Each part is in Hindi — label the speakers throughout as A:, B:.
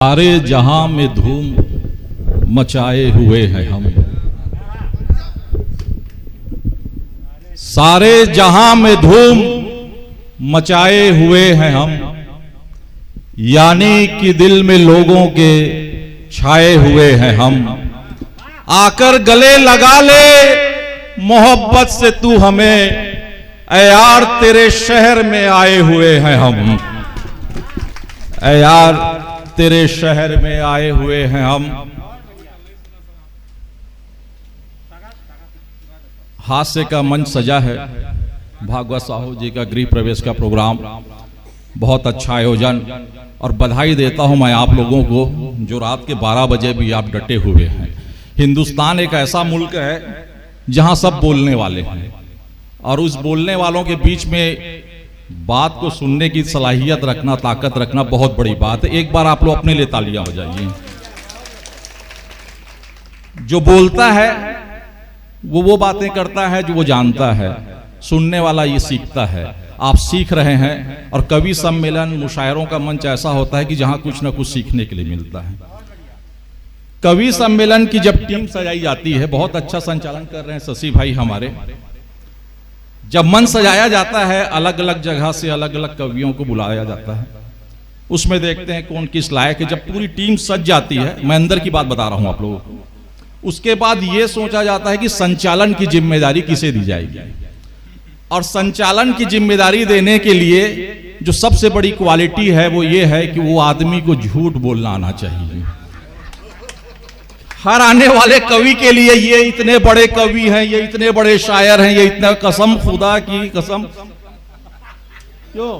A: सारे जहां में धूम मचाए हुए हैं हम, सारे जहां में धूम मचाए हुए हैं हम, यानी कि दिल में लोगों के छाए हुए हैं हम। आकर गले लगा ले मोहब्बत से तू हमें, ऐ यार तेरे शहर में आए हुए हैं हम, ऐ यार तेरे शहर में आए हुए हैं हम। हास्य का मंच सजा है, भागवत साहू जी का गृह प्रवेश का प्रोग्राम, बहुत अच्छा आयोजन। और बधाई देता हूं मैं आप लोगों को जो रात के 12 बजे भी आप डटे हुए हैं। हिंदुस्तान एक ऐसा मुल्क है जहां सब बोलने वाले हैं, और उस बोलने वालों के बीच में बात को सुनने की सलाहियत रखना, ताकत रखना बहुत बड़ी बात है। एक बार आप लोग अपने लिए तालियां हो जाइए। जो बोलता है वो बातें करता है जो वो जानता है, सुनने वाला ये सीखता है। आप सीख रहे हैं, और कवि सम्मेलन, मुशायरों का मंच ऐसा होता है कि जहां कुछ ना कुछ सीखने के लिए मिलता है। कवि सम्मेलन की जब टीम सजाई जाती है, बहुत अच्छा संचालन कर रहे हैं शशि भाई हमारे, जब मन सजाया जाता है अलग अलग जगह से अलग अलग कवियों को बुलाया जाता है, उसमें देखते हैं कौन किस लायक है। जब पूरी टीम सज जाती है, मैं अंदर की बात बता रहा हूं आप लोगों को, उसके बाद यह सोचा जाता है कि संचालन की जिम्मेदारी किसे दी जाएगी। और संचालन की जिम्मेदारी देने के लिए जो सबसे बड़ी क्वालिटी है वो ये है कि वो आदमी को झूठ बोलना आना चाहिए। हर आने वाले कवि के लिए ये इतने बड़े कवि हैं, ये इतने बड़े शायर हैं, ये इतना, कसम खुदा की कसम, क्यों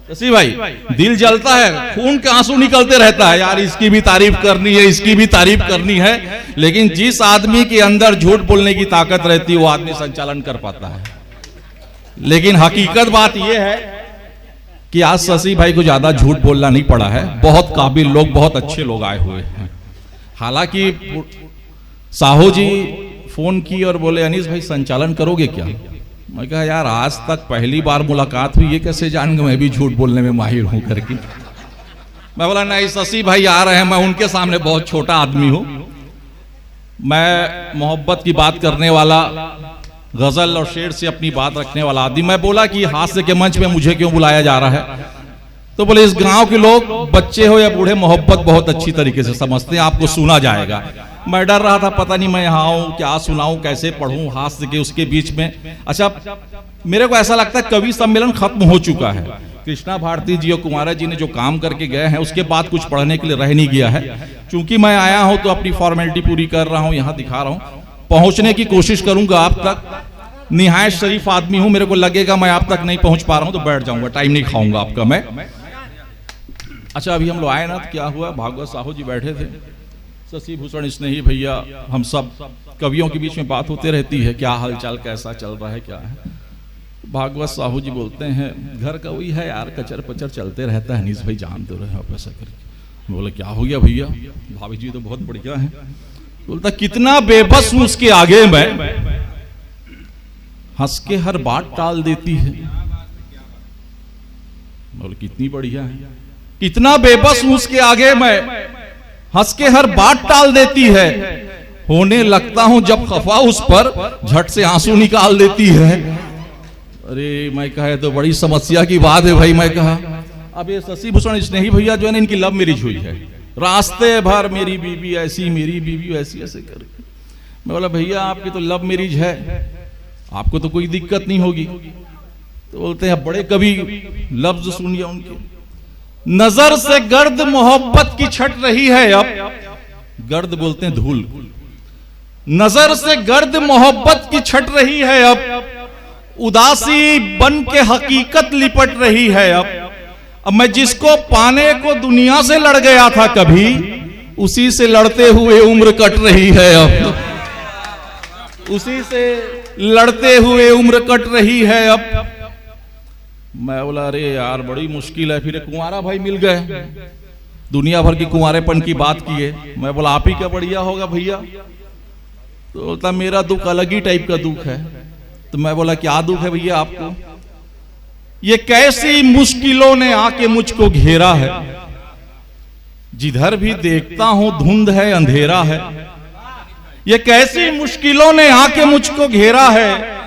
A: शशि भाई दिल जलता है, खून के आंसू निकलते रहता है यार, इसकी भी तारीफ करनी है, इसकी भी तारीफ करनी है। लेकिन जिस आदमी के अंदर झूठ बोलने की ताकत रहती है वो आदमी संचालन कर पाता है। लेकिन हकीकत बात यह है कि आज शशि भाई को ज्यादा झूठ बोलना नहीं पड़ा है। बहुत काबिल लोग, बहुत अच्छे लोग आए हुए हैं। हालांकि साहू जी फोन की और बोले अनीस भाई संचालन करोगे क्या? मैं कहा यार आज तक पहली बार मुलाकात हुई, ये कैसे जान मैं भी झूठ बोलने में माहिर हूं करके। मैं बोला नहीं, शशि भाई आ रहे हैं, मैं उनके सामने बहुत छोटा आदमी हूं, मैं मोहब्बत की बात करने वाला, गजल और शेर से अपनी बात रखने वाला आदमी। मैं बोला कि हास्य के मंच में मुझे क्यों बुलाया जा रहा है? तो बोले इस गांव के लोग, बच्चे हो या बूढ़े, मोहब्बत बहुत अच्छी तरीके से समझते हैं, आपको सुना जाएगा। मैं डर रहा था, पता नहीं मैं यहाँ आऊं, क्या सुनाऊं, कैसे पढ़ूं हास्य के उसके बीच में। अच्छा, मेरे को ऐसा लगता है कवि सम्मेलन खत्म हो चुका है। कृष्णा भारती जी और कुमारा जी ने जो काम करके गए हैं, उसके बाद कुछ पढ़ने के लिए रह नहीं गया है। चूंकि मैं आया हूं तो अपनी फॉर्मेलिटी पूरी कर रहा हूं, यहाँ दिखा रहा हूं, पहुंचने की कोशिश करूंगा आप तक। निहायत शरीफ आदमी हूं, मेरे को लगेगा मैं आप तक नहीं पहुंच पा रहा हूं तो बैठ जाऊंगा, टाइम नहीं खाऊंगा आपका मैं। अच्छा, अभी हम लोग आए ना, तो क्या हुआ, भागवत साहू जी बैठे थे, शशि भूषण स्नेही भैया, हम सब कवियों के बीच में बात होते रहती है, क्या हालचाल, कैसा चल रहा है, क्या है। भागवत साहू जी बोलते हैं घर का वही है यार, कचर पचर चलते रहता है, अनीस भाई जानते रहे आप ऐसा करके। बोले क्या हो गया भैया? भाभी जी तो बहुत बढ़िया है। बोलता कितना बेबस हूं उसके आगे मैं, हंस के हर बात टाल देती है। बोले कितनी बढ़िया है, कितना बेबस हूं उसके आगे मैं, हंस के हर बात टाल देती है। होने लगता हूं जब खफा उस पर, झट से आंसू निकाल देती है। अरे मैं कहा तो बड़ी समस्या की बात है भाई। मैं कहा अब ये शशि भूषण स्नेही भैया जो है ना, इनकी लव मैरिज हुई है, रास्ते भर मेरी बीवी ऐसी, मेरी बीवी ऐसी, ऐसे करके। मैं बोला भैया आपकी तो लव मैरिज है, आपको तो कोई दिक्कत नहीं होगी। तो बोलते हैं बड़े कवि, लफ्ज सुनिए उनके, नजर से गर्द मोहब्बत की छट रही है अब, गर्द बोलते हैं धूल, नजर से गर्द मोहब्बत की छट रही है अब, उदासी बन के हकीकत लिपट रही है अब मैं जिसको पाने को दुनिया से लड़ गया था कभी, उसी से लड़ते हुए उम्र कट रही है अब, उसी से लड़ते हुए उम्र कट रही है अब। मैं बोला अरे यार बड़ी मुश्किल है। फिर कुंवारा भाई मिल गए, दुनिया भर की कुंवारेपन की बात की है। मैं बोला आप ही का बढ़िया होगा भैया। तो बोलता मेरा दुख अलग ही टाइप का दुख है। तो मैं बोला क्या दुख है भैया आपको? ये कैसी मुश्किलों ने आके मुझको घेरा है, जिधर भी देखता हूं धुंध है, अंधेरा है। ये कैसी मुश्किलों ने आके मुझको घेरा है।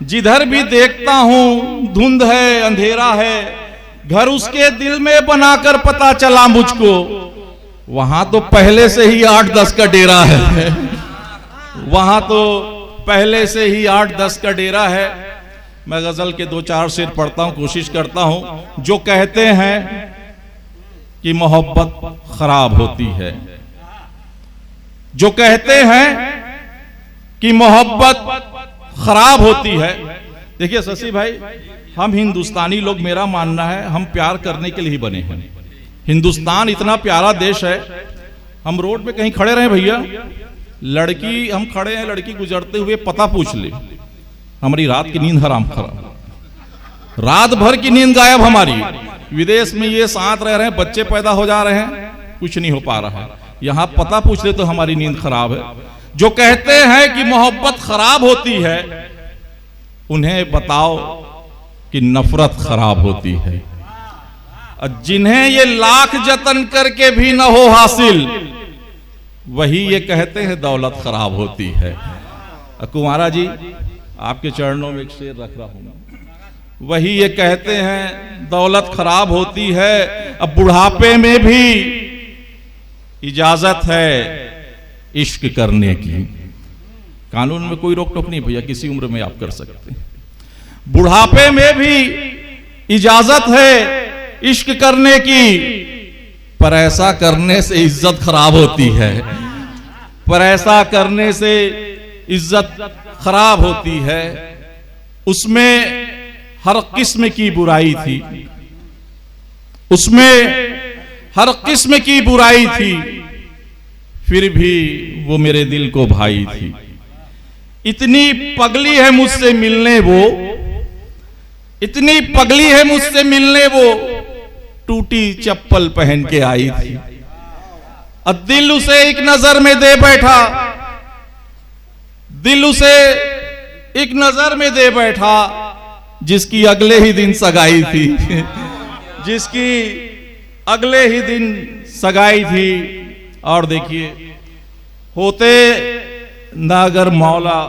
A: जिधर भी देखता हूं धुंध है, अंधेरा है। घर उसके दिल में बनाकर पता चला मुझको, वहां तो पहले से ही 8-10 का डेरा है। वहां तो पहले से ही 8-10 का डेरा है। मैं गजल के 2-4 शेर पढ़ता हूं, कोशिश करता हूं। जो कहते हैं कि मोहब्बत खराब होती है, जो कहते हैं कि मोहब्बत खराब होती है। देखिए शशि भाई, हम हिंदुस्तानी लोग, मेरा मानना है हम प्यार करने के लिए ही बने हैं। हिंदुस्तान इतना प्यारा देश है। हम रोड पे कहीं खड़े रहे भैया, लड़की, हम खड़े हैं, लड़की गुजरते हुए पता पूछ ले, हमारी रात की नींद हराम खराब, रात भर की नींद गायब हमारी। विदेश में ये साथ रह रहे हैं, बच्चे पैदा हो जा रहे हैं, कुछ नहीं हो पा रहा है। यहां पता पूछ ले तो हमारी नींद खराब है। जो कहते हैं कि मोहब्बत खराब होती है, उन्हें बताओ कि नफरत खराब होती है। और जिन्हें ये लाख जतन करके भी न हो हासिल, वही ये कहते हैं दौलत खराब होती है। कुमारा जी, आपके चरणों में एक शेर रख रहा हूं। वही ये कहते हैं दौलत खराब होती है। अब बुढ़ापे में भी इजाजत है इश्क करने की। कानून में कोई रोक टोक नहीं भैया, किसी उम्र में आप कर सकते हैं। बुढ़ापे में भी इजाजत है इश्क करने की, पर ऐसा करने से इज्जत खराब होती है। पर ऐसा करने से इज्जत खराब होती है। उसमें हर किस्म की बुराई थी, उसमें हर किस्म की बुराई थी, फिर भी वो मेरे दिल को भाई थी। इतनी पगली है मुझसे मिलने वो, इतनी पगली है मुझसे मिलने वो, टूटी चप्पल पहन के आई थी। अब दिल उसे एक नजर में दे बैठा, दिल उसे एक नजर में दे बैठा, जिसकी अगले ही दिन सगाई थी, जिसकी अगले ही दिन सगाई थी। और देखिए, होते नागर मौला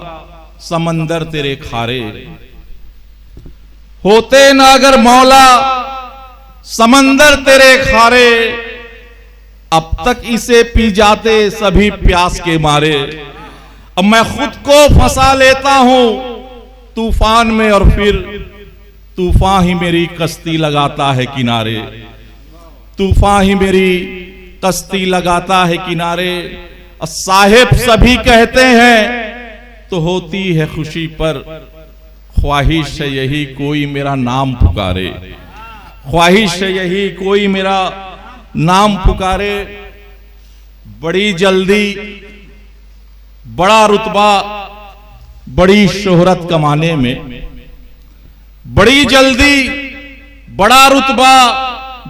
A: समंदर तेरे खारे, होते नागर मौला समंदर तेरे खारे, अब तक इसे पी जाते सभी प्यास के मारे। अब मैं खुद को फंसा लेता हूं तूफान में, और फिर तूफान ही मेरी कश्ती लगाता है किनारे, तूफान ही मेरी कश्ती लगाता है किनारे। साहिब सभी कहते हैं तो होती है खुशी, पर ख्वाहिश है यही कोई मेरा नाम पुकारे, ख्वाहिश है यही कोई मेरा नाम पुकारे। बड़ी जल्दी बड़ा रुतबा, बड़ी शोहरत कमाने में, बड़ी जल्दी बड़ा रुतबा,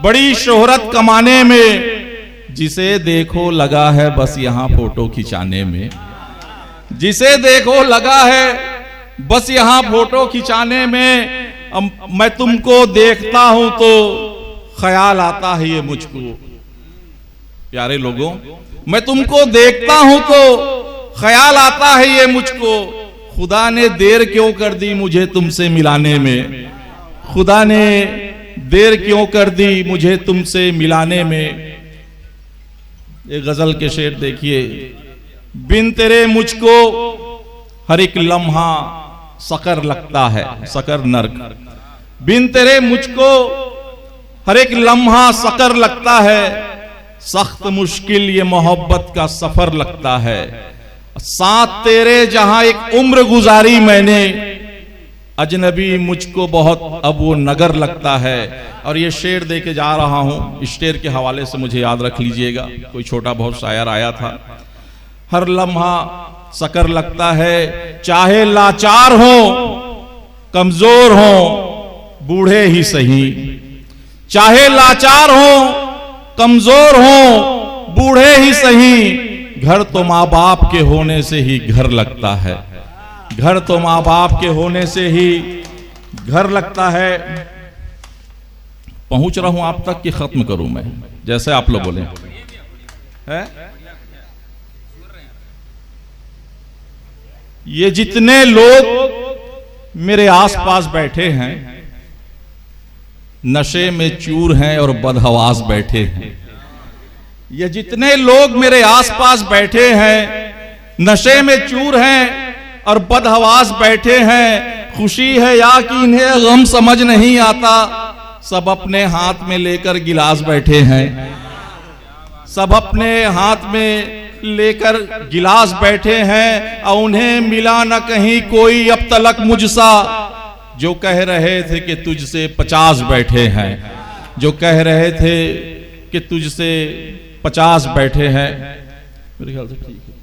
A: बड़ी शोहरत कमाने में, जिसे देखो लगा है बस यहां फोटो खिंचाने में, जिसे देखो लगा है बस यहां फोटो खिंचाने में। मैं तुमको देखता हूं तो ख्याल आता है ये मुझको। प्यारे लोगों, मैं तुमको देखता हूं तो ख्याल आता है ये मुझको। खुदा ने देर क्यों कर दी मुझे तुमसे मिलाने में, खुदा ने देर क्यों कर दी मुझे तुमसे मिलाने में। एक गजल के शेर देखिए, बिन तेरे मुझको हर एक लम्हा सकर लगता है, सकर नर्क। बिन तेरे मुझको हर एक लम्हा सकर लगता है, सख्त मुश्किल ये मोहब्बत का सफर लगता है। साथ तेरे जहां एक उम्र गुजारी मैंने, अजनबी मुझको बहुत अब वो नगर लगता है। और ये शेर दे के जा रहा हूं, इस शेर के हवाले से मुझे याद रख लीजिएगा। कोई छोटा बहुत शायर आया था, हर लम्हा सकर लगता है, चाहे लाचार हो कमजोर हो बूढ़े ही सही, चाहे लाचार हो कमजोर हो बूढ़े ही सही। घर तो माँ बाप के होने से ही घर लगता है, घर तो माँ बाप के होने से ही घर लगता है। पहुंच रहा हूं आप तक कि खत्म करूं मैं, जैसे आप लोग बोले। है? ये जितने लोग मेरे आसपास बैठे हैं नशे में चूर हैं और बदहवास बैठे हैं। ये जितने लोग मेरे आसपास बैठे हैं नशे में चूर हैं और बदहवास बैठे हैं। खुशी है या कि इन्हें गम समझ नहीं आता, सब अपने हाथ में लेकर गिलास बैठे हैं। सब अपने हाथ में लेकर गिलास बैठे हैं और उन्हें मिला न कहीं कोई अब तलक मुझसा। जो कह रहे थे कि तुझसे 50 बैठे हैं, जो कह रहे थे कि तुझसे 50 बैठे हैं। मेरे ख्याल से ठीक है।